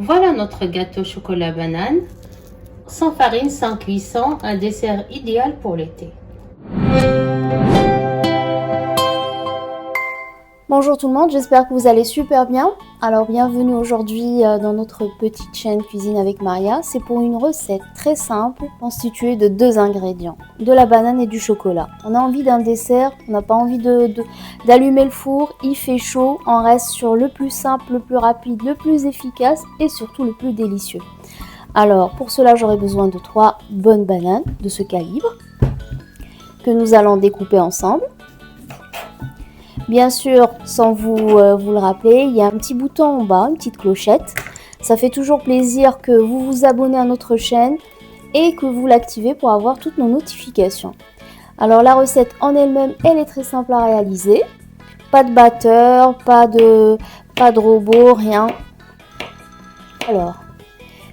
Voilà notre gâteau chocolat banane, sans farine, sans cuisson, un dessert idéal pour l'été. Bonjour tout le monde, j'espère que vous allez super bien. Alors bienvenue aujourd'hui dans notre petite chaîne Cuisine avec Maria. C'est pour une recette très simple constituée de 2 ingrédients, de la banane et du chocolat. On a envie d'un dessert, on n'a pas envie d'allumer le four, il fait chaud, on reste sur le plus simple, le plus rapide, le plus efficace et surtout le plus délicieux. Alors pour cela j'aurai besoin de 3 bonnes bananes de ce calibre que nous allons découper ensemble. Bien sûr, sans vous le rappeler, il y a un petit bouton en bas, une petite clochette. Ça fait toujours plaisir que vous vous abonnez à notre chaîne et que vous l'activez pour avoir toutes nos notifications. Alors la recette en elle-même, elle est très simple à réaliser. Pas de batteur, pas de robot, rien. Alors,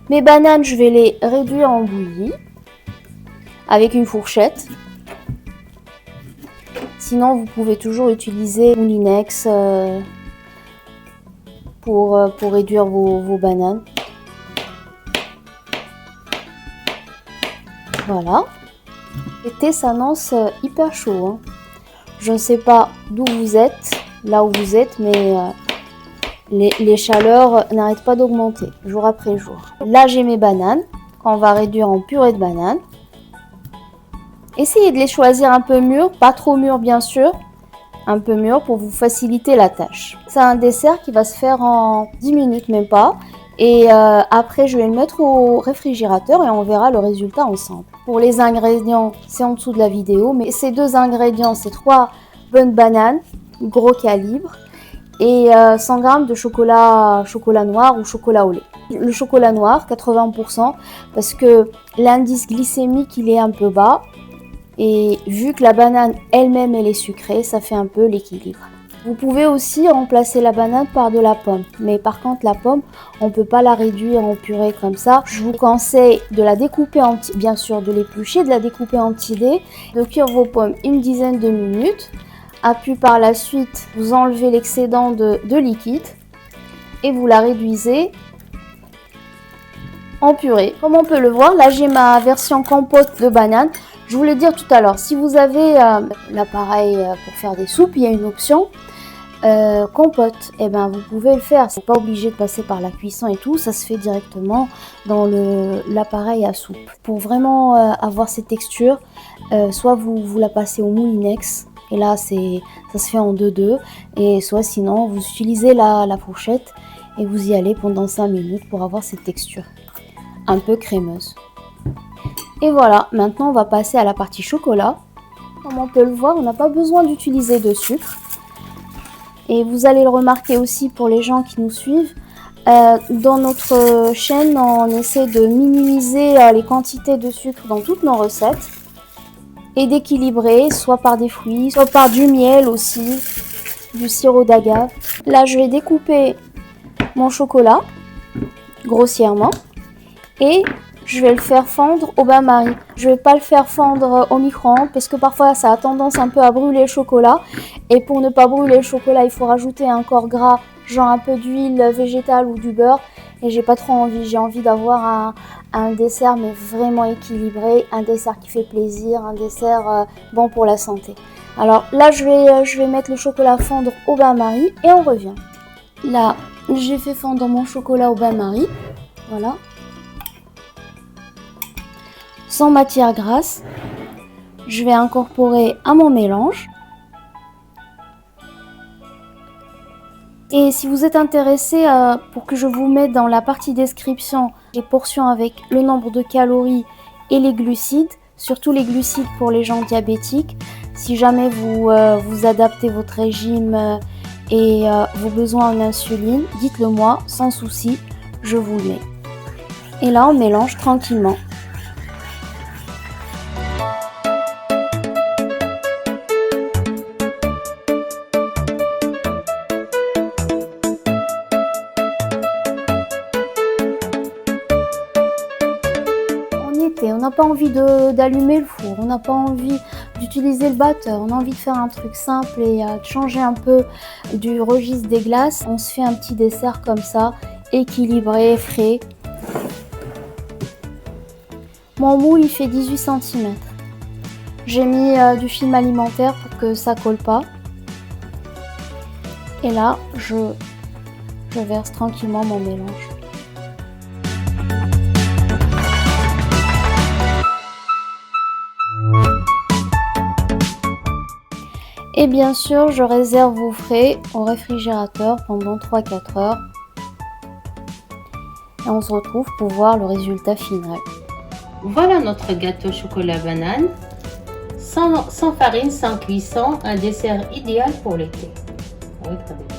mes bananes, je vais les réduire en bouillie avec une fourchette. Sinon, vous pouvez toujours utiliser Moulinex pour réduire vos bananes. Voilà. L'été s'annonce hyper chaud. Hein. Je ne sais pas d'où vous êtes, là où vous êtes, mais les chaleurs n'arrêtent pas d'augmenter jour après jour. Là, j'ai mes bananes qu'on va réduire en purée de bananes. Essayez de les choisir un peu mûrs, pas trop mûrs bien sûr, un peu mûrs pour vous faciliter la tâche. C'est un dessert qui va se faire en 10 minutes, même pas. Et après, je vais le mettre au réfrigérateur et on verra le résultat ensemble. Pour les ingrédients, c'est en dessous de la vidéo, mais ces 2 ingrédients, c'est 3 bonnes bananes, gros calibre, et 100 g de chocolat noir ou chocolat au lait. Le chocolat noir, 80%, parce que l'indice glycémique, il est un peu bas. Et vu que la banane elle-même elle est sucrée, ça fait un peu l'équilibre. Vous pouvez aussi remplacer la banane par de la pomme. Mais par contre la pomme, on ne peut pas la réduire en purée comme ça. Je vous conseille de la découper en petits, bien sûr de l'éplucher, de la découper en petits dés, de cuire vos pommes une dizaine de minutes. Puis par la suite, vous enlevez l'excédent de liquide et vous la réduisez en purée. Comme on peut le voir, là j'ai ma version compote de banane. Je voulais dire tout à l'heure, si vous avez l'appareil pour faire des soupes, il y a une option compote. Et ben vous pouvez le faire, c'est pas obligé de passer par la cuisson et tout, ça se fait directement dans l'appareil à soupe. Pour vraiment avoir cette texture, soit vous la passez au moulinex, et là ça se fait en 2-2, et soit sinon vous utilisez la fourchette et vous y allez pendant 5 minutes pour avoir cette texture un peu crémeuse. Et voilà, maintenant on va passer à la partie chocolat. Comme on peut le voir, on n'a pas besoin d'utiliser de sucre. Et vous allez le remarquer aussi pour les gens qui nous suivent. Dans notre chaîne, on essaie de minimiser les quantités de sucre dans toutes nos recettes. Et d'équilibrer, soit par des fruits, soit par du miel aussi, du sirop d'agave. Là, je vais découper mon chocolat grossièrement. Et je vais le faire fondre au bain-marie. Je vais pas le faire fondre au micro-ondes parce que parfois ça a tendance un peu à brûler le chocolat. Et pour ne pas brûler le chocolat, il faut rajouter un corps gras, genre un peu d'huile végétale ou du beurre. Et j'ai pas trop envie. J'ai envie d'avoir un dessert mais vraiment équilibré, un dessert qui fait plaisir, un dessert bon pour la santé. Alors là, je vais mettre le chocolat fondre au bain-marie et on revient. Là, j'ai fait fondre mon chocolat au bain-marie. Voilà. Sans matière grasse, je vais incorporer à mon mélange. Et si vous êtes intéressé pour que je vous mette dans la partie description les portions avec le nombre de calories et les glucides, surtout les glucides pour les gens diabétiques, si jamais vous adaptez votre régime et vos besoins en insuline, dites-le moi sans souci, je vous le mets. Et là on mélange tranquillement. On n'a pas envie d'allumer le four, on n'a pas envie d'utiliser le batteur, on a envie de faire un truc simple et de changer un peu du registre des glaces. On se fait un petit dessert comme ça, équilibré, frais. Mon moule il fait 18 cm. J'ai mis du film alimentaire pour que ça colle pas. Et là, je verse tranquillement mon mélange. Et bien sûr, je réserve au frais au réfrigérateur pendant 3-4 heures. Et on se retrouve pour voir le résultat final. Voilà notre gâteau chocolat banane. Sans farine, sans cuisson, un dessert idéal pour l'été. Oui, très bien.